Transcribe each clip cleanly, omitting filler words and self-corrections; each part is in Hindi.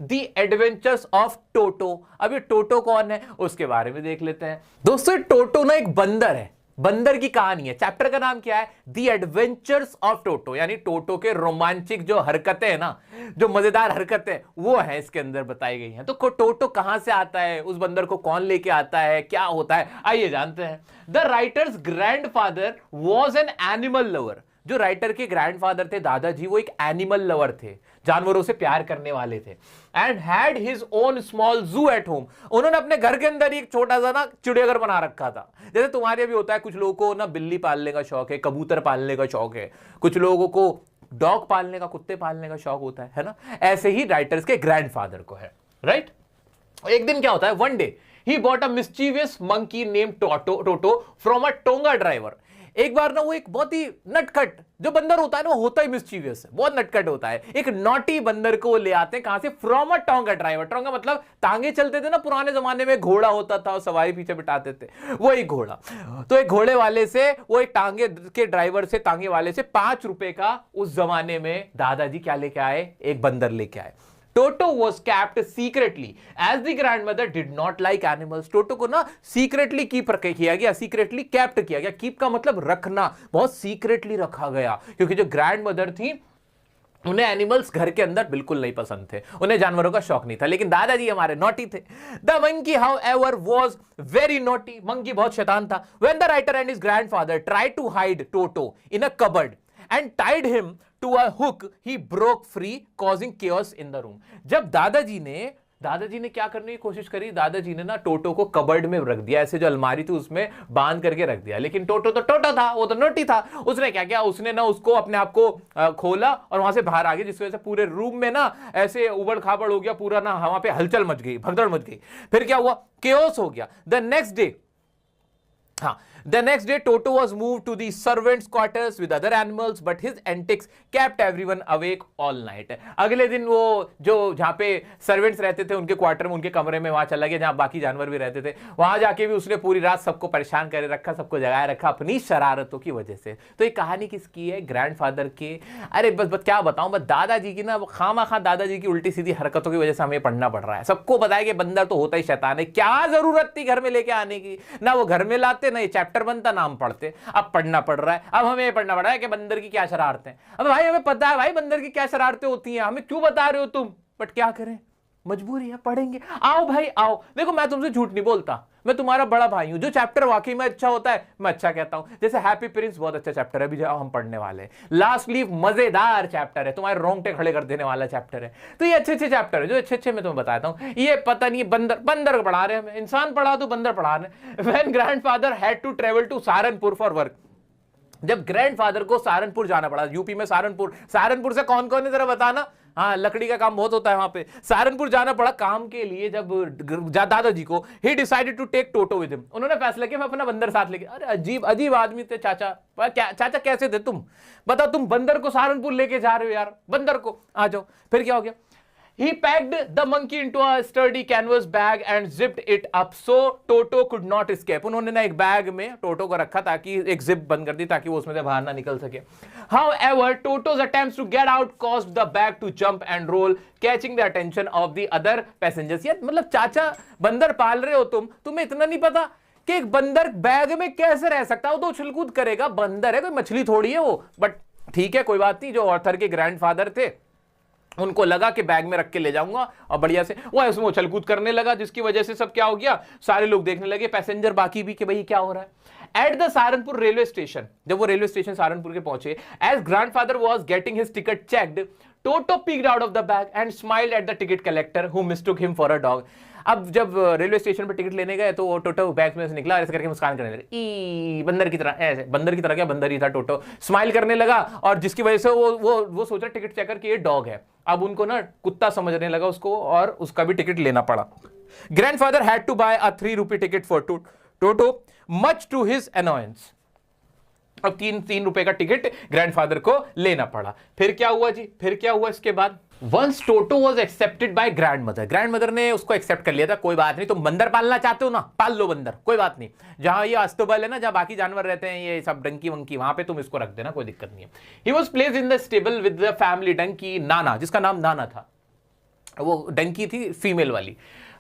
The adventures of Toto. अब ये टोटो कौन है उसके बारे में देख लेते हैं। दोस्तों टोटो ना एक बंदर है, बंदर की कहानी है। चैप्टर का नाम क्या है? द एडवेंचर्स ऑफ टोटो, यानी टोटो के रोमांचिक जो हरकतें हैं ना, जो मजेदार हरकतें वो है इसके अंदर बताई गई हैं। तो टोटो कहां से आता है, उस बंदर को कौन लेके आता है, क्या होता है, आइए जानते हैं। The writers grandfather was an animal lover. जो राइटर के ग्रैंडफादर थे, दादाजी, वो एक एनिमल लवर थे, जानवरों से प्यार करने वाले थे। And had his own small जू एट होम। उन्होंने अपने घर के अंदर एक छोटा सा ना चिड़ियाघर बना रखा था। जैसे तुम्हारे भी होता है, कुछ लोगों को ना बिल्ली पालने का शौक है, कबूतर पालने का शौक है, कुछ लोगों को डॉग पालने का, कुत्ते पालने का शौक होता है ना। ऐसे ही राइटर्स के ग्रैंडफादर को है, राइट। एक दिन क्या होता है, one day he bought a mischievous monkey name toto from a tonga driver. एक बार ना वो एक बहुत ही नटखट जो बंदर होता है ना, वो होता ही मिस्चीवियस है, बहुत नटखट होता है। एक नॉटी बंदर को वो ले आते हैं, कहां से? From a tonga driver. Tonga मतलब तांगे चलते थे ना पुराने जमाने में, घोड़ा होता था और सवारी पीछे बिठाते थे, वो एक घोड़ा। तो एक घोड़े वाले से, वो एक टांगे के ड्राइवर से, तांगे वाले से 5 रुपए का उस जमाने में दादाजी क्या लेके आए? एक बंदर लेके आए। Toto was kept secretly as the grandmother did not like animals. Toto को ना secretly कीप किया गया, secretly kept किया गया। कीप का मतलब रखना, बहुत secretly रखा गया, क्योंकि जो ग्रैंडमदर थी उन्हें एनिमल्स घर के अंदर बिल्कुल नहीं पसंद थे, उन्हें जानवरों का शौक नहीं था। लेकिन दादाजी हमारे नॉटी थे। The monkey however was very naughty. Monkey बहुत शैतान था। When the writer and his grandfather tried to hide Toto in a cupboard and tied him to a hook, he broke free, causing chaos in the room. जब दादाजी ने क्या करने की कोशिश करी, दादाजी ने ना टोटो को कबर्ड में रख दिया, ऐसे जो अलमारी थी उसमें बांध करके रख दिया। लेकिन टोटो तो टोटो था, वो तो नोटी था। उसने क्या किया, उसने ना उसको अपने आप को खोला और वहां से बाहर आ गया, जिसकी वजह से पूरे रूम में ना ऐसे उबड़ खाबड़ हो गया, पूरा ना वहां पे हलचल मच गई, भगदड़ मच गई। फिर क्या हुआ, केओस हो गया। The next day, Toto was moved to the servants' quarters with other animals, but his antics kept everyone awake all night. अगले दिन वो जो जहाँ पे सर्वेंट्स रहते थे उनके क्वार्टर में, उनके कमरे में वहां चला गया जहाँ बाकी जानवर भी रहते थे। वहां जाके भी उसने पूरी रात सबको परेशान करे रखा, सबको जगाए रखा अपनी शरारतों की वजह से। तो ये कहानी किसकी है? ग्रैंडफादर की। अरे बस क्या बताऊं, बस दादाजी की ना खामा दादाजी की उल्टी सीधी हरकतों की वजह से हमें पढ़ना पड़ रहा है। सबको बताया कि बंदर तो होता ही शैतान है, क्या जरूरत थी घर में लेके आने की? ना वो घर में लाते, ना ये चैप्टर बनता, नाम पढ़ते। अब पढ़ना पड़ रहा है, अब हमें पढ़ना पड़ रहा है कि बंदर की क्या शरारतें। अब भाई हमें पता है भाई बंदर की क्या शरारतें होती हैं, हमें क्यों बता रहे हो तुम? बट क्या करें, मजबूरी है, पढ़ेंगे। आओ भाई आओ, देखो मैं तुमसे झूठ नहीं बोलता, मैं तुम्हारा बड़ा भाई हूं। जो चैप्टर वाकई में अच्छा होता है मैं अच्छा कहता हूं। जैसे हैप्पी प्रिंस बहुत अच्छा चैप्टर है, अभी जो हम पढ़ने वाले हैं। लास्ट लीव मजेदार चैप्टर है, तुम्हारे रोंगटे खड़े कर देने वाला चैप्टर है। तो ये अच्छे चैप्टर है, जो अच्छे मैं तुम्हें बताता हूं। ये पता नहीं बंदर को पढ़ा रहे हैं, इंसान पढ़ा दो, बंदर पढ़ा रहे। When grandfather had to travel to Saharanpur for work. जब ग्रैंडफादर को सहारनपुर जाना पड़ा, यूपी में सहारनपुर से कौन कौन है जरा बताना। हाँ, लकड़ी का काम बहुत होता है वहां पे। सहारनपुर जाना पड़ा काम के लिए जब दादाजी को। He decided to take Toto with him. उन्होंने फैसला किया मैं अपना बंदर साथ लेके। अरे अजीब आदमी थे चाचा। चाचा कैसे थे तुम? बताओ, तुम बंदर को सहारनपुर लेके जा रहे हो यार, बंदर को। आ जाओ। फिर क्या हो गया? He packed the monkey into a sturdy canvas bag and zipped it up so Toto could not escape. उन्होंने ना एक बैग में टोटो को रखा ताकि एक जिप बंद कर दी ताकि वो उसमें से बाहर ना निकल सके। However, Toto's attempts to get out caused the bag to jump and roll, catching the attention of the other passengers. यार मतलब चाचा बंदर पाल रहे हो तुम्हें इतना नहीं पता कि एक बंदर बैग में कैसे रह सकता है? वो तो उछल-कूद करेगा, बंदर है, कोई मछली थोड़ी है वो। बट ठीक है, कोई बात नहीं। जो ऑर्थर के ग्रैंडफादर थे उनको लगा कि बैग में रख के ले जाऊंगा और बढ़िया से वो उसमें उछल कूद करने लगा, जिसकी वजह से सब क्या हो गया, सारे लोग देखने लगे, पैसेंजर बाकी भी कि भाई क्या हो रहा है। At the Saharanpur railway station, जब वो रेलवे स्टेशन सहारनपुर के पहुंचे, as grandfather was getting his ticket checked, Toto peeked out of the bag and smiled at the ticket collector who mistook him for a dog. अब जब रेलवे स्टेशन पर टिकट लेने गए तो वो टोटो बैग में से निकला, ऐसे करके मुस्कान करने लगा, ई बंदर की तरह। ऐसे बंदर की तरह क्या, बंदर ही था टोटो। स्माइल करने लगा और जिसकी वजह से वो सोच रहा टिकट चेकर कि ये डॉग है। अब उनको ना कुत्ता समझने लगा उसको और उसका भी टिकट लेना पड़ा। Grandfather had to buy a 3 rupee ticket for Toto much to his annoyance. अब 3 रुपए का टिकट ग्रैंडफादर को लेना पड़ा। फिर क्या हुआ जी, फिर क्या हुआ इसके बाद? Once Toto was accepted by grandmother, grandmother ने उसको एक्सेप्ट कर लिया था। कोई बात नहीं, तुम बंदर पालना चाहते हो ना, पाल लो बंदर, कोई बात नहीं। जहां ये अस्तबल है ना, जहां बाकी जानवर रहते हैं, ये सब डंकी वंकी, वहां पे तुम इसको रख देना, कोई दिक्कत नहीं है। He was placed in the stable with the family donkey नाना, जिसका नाम नाना था। वो डंकी थी फीमेल वाली।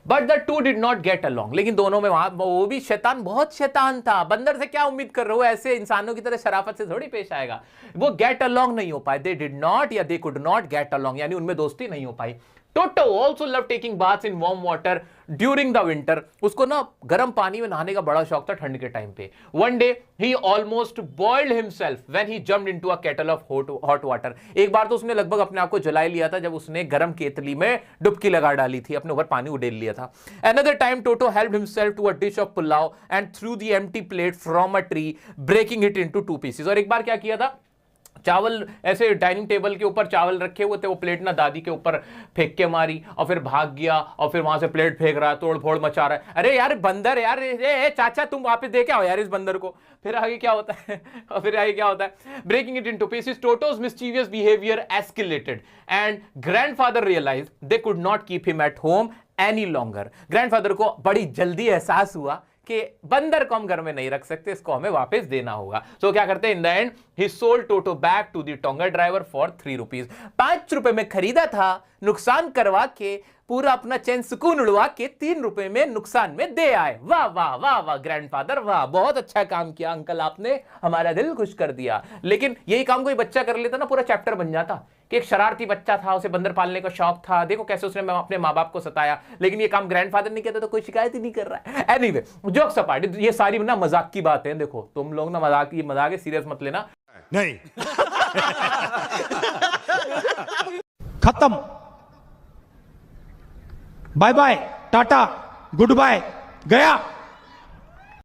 But the two did not get along, लेकिन दोनों में वहां वो भी शैतान, बहुत शैतान था। बंदर से क्या उम्मीद कर रहे हो, ऐसे इंसानों की तरह शराफत से थोड़ी पेश आएगा। वो गेट अलॉन्ग नहीं हो पाए, दे डिड नॉट या they could not get along, यानी उनमें दोस्ती नहीं हो पाई। Toto also love taking baths in warm water during the winter, उसको ना गर्म पानी में नहाने का बड़ा शौक था ठंड के टाइम पे। One day he almost boiled himself when he jumped into a kettle of hot water, एक बार तो उसने लगभग अपने आप को जला लिया था जब उसने गर्म केतली में डुबकी लगा डाली थी, अपने ऊपर पानी उड़ेल लिया था। Another time Toto helped himself to a dish of pulao and threw the empty plate from a tree breaking it into 2 pieces. और एक बार क्या किया था, चावल ऐसे डाइनिंग टेबल के ऊपर चावल रखे हुए थे, वो प्लेट ना दादी के ऊपर फेंक के मारी और फिर भाग गया और फिर वहां से प्लेट फेंक रहा है, तोड़ फोड़ मचा रहा है। अरे यार बंदर यार, चाचा तुम वापस दे के आओ यार इस बंदर को। फिर आगे क्या होता है और फिर आगे क्या होता है, breaking it into pieces Toto's mischievous behaviour escalated and grandfather realised they could not keep him at home any longer. Grandfather को बड़ी जल्दी एहसास हुआ कि बंदर को हम घर में नहीं रख सकते, इसको हमें वापस देना होगा। तो क्या करते हैं, in the end he sold Toto back to the tonga driver for 3 rupees. 5 रुपए में खरीदा था, नुकसान करवा के पूरा अपना चैन सुकून उड़वा के 3 रुपए में नुकसान में दे आए। वाह वाह वाह वाह ग्रैंडफादर, वाह बहुत अच्छा काम किया अंकल, आपने हमारा दिल खुश कर दिया। लेकिन यही काम कोई बच्चा कर लेता ना, पूरा चैप्टर बन जाता कि एक शरारती बच्चा था, उसे बंदर पालने का शौक था, देखो कैसे उसने अपने माँ बाप को सताया, लेकिन ये काम ग्रैंडफादर नहीं कहता तो कोई शिकायत ही नहीं कर रहा है। एनीवे जोक्स अपार्ट, ये सारी ना मजाक की बात है। देखो तुम लोग ना मजाक है, सीरियस मत लेना। नहीं खत्म, bye bye, tata, good bye, गया।